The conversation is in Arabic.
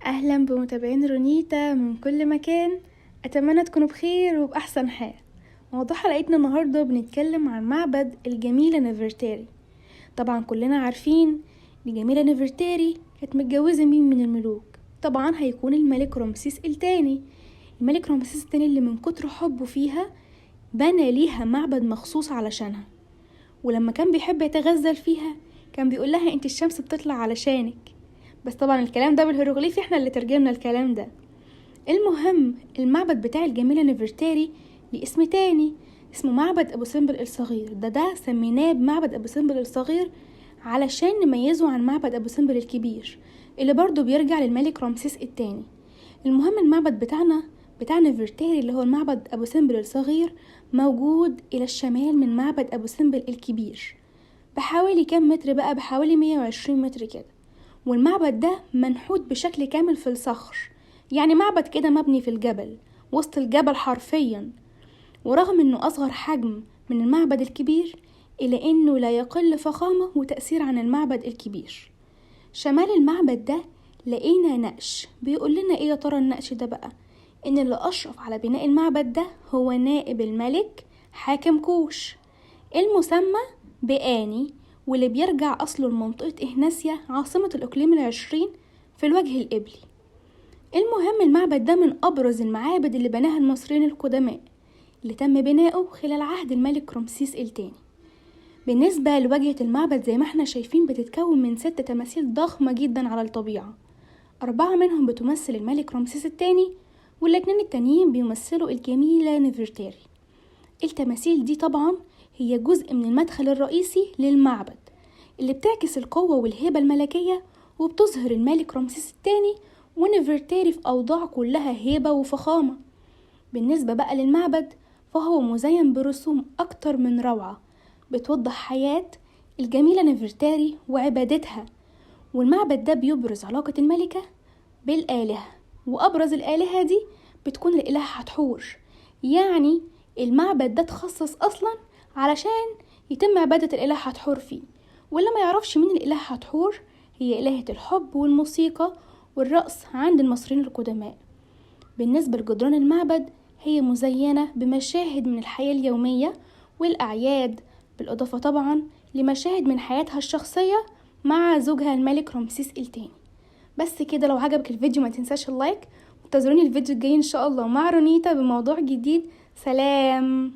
اهلا بمتابعين رونيتا من كل مكان. اتمنى تكونوا بخير وباحسن حال. موضوع حلقتنا النهارده بنتكلم عن معبد الجميله نفرتاري. طبعا كلنا عارفين ان جميله نفرتاري كانت متجوزه مين من الملوك. طبعا هيكون الملك رمسيس الثاني. الملك رمسيس الثاني اللي من كتر حبه فيها بنى ليها معبد مخصوص علشانها، ولما كان بيحب يتغزل فيها كان بيقول لها انت الشمس بتطلع علشانك. بس طبعا الكلام ده بالهيروغليفي، احنا اللي ترجمنا الكلام ده. المهم المعبد بتاع الجميلة نفرتاري ليه اسم تاني، اسمه معبد ابو سمبل الصغير. ده سميناه بمعبد ابو سمبل الصغير علشان نميزه عن معبد ابو سمبل الكبير اللي برضو بيرجع للملك رمسيس الثاني. المهم المعبد بتاع نفرتاري اللي هو المعبد ابو سمبل الصغير موجود الى الشمال من معبد ابو سمبل الكبير بحوالي كام متر بقى، بحوالي 120 متر كده. والمعبد ده منحوت بشكل كامل في الصخر، يعني معبد كده مبني في الجبل، وسط الجبل حرفيا. ورغم انه اصغر حجم من المعبد الكبير الا انه لا يقل فخامة وتأثير عن المعبد الكبير. شمال المعبد ده لقينا نقش بيقول لنا ايه يا ترى النقش ده بقى؟ ان اللي اشرف على بناء المعبد ده هو نائب الملك حاكم كوش المسمى بآني، واللي بيرجع أصله لمنطقة إهناسيا عاصمة الإقليم العشرين في الوجه القبلي. المهم المعبد ده من أبرز المعابد اللي بناها المصريين القدماء، اللي تم بناؤه خلال عهد الملك رمسيس الثاني. بالنسبة لواجهة المعبد زي ما احنا شايفين بتتكون من 6 تماثيل ضخمة جدا على الطبيعة. 4 منهم بتمثل الملك رمسيس الثاني، والاتنين التانيين بيمثلوا الجميلة نفرتاري. التماثيل دي طبعا هي جزء من المدخل الرئيسي للمعبد اللي بتعكس القوة والهيبة الملكية، وبتظهر الملك رمسيس الثاني ونفرتاري في أوضاع كلها هيبة وفخامة. بالنسبة بقى للمعبد فهو مزين برسوم أكتر من روعة بتوضح حياة الجميلة نفرتاري وعبادتها. والمعبد ده بيبرز علاقة الملكة بالآلهة، وأبرز الآلهة دي بتكون الإله حتحور. يعني المعبد ده تخصص أصلا علشان يتم عبادة الإله حتحور فيه. واللي ما يعرفش مين الإله حتحور، هي إلهة الحب والموسيقى والرقص عند المصريين القدماء. بالنسبة لجدران المعبد هي مزينة بمشاهد من الحياة اليومية والأعياد، بالإضافة طبعا لمشاهد من حياتها الشخصية مع زوجها الملك رمسيس الثاني. بس كده، لو عجبك الفيديو ما تنساش اللايك، وانتظروني الفيديو الجاي إن شاء الله مع رونيتا بموضوع جديد. سلام.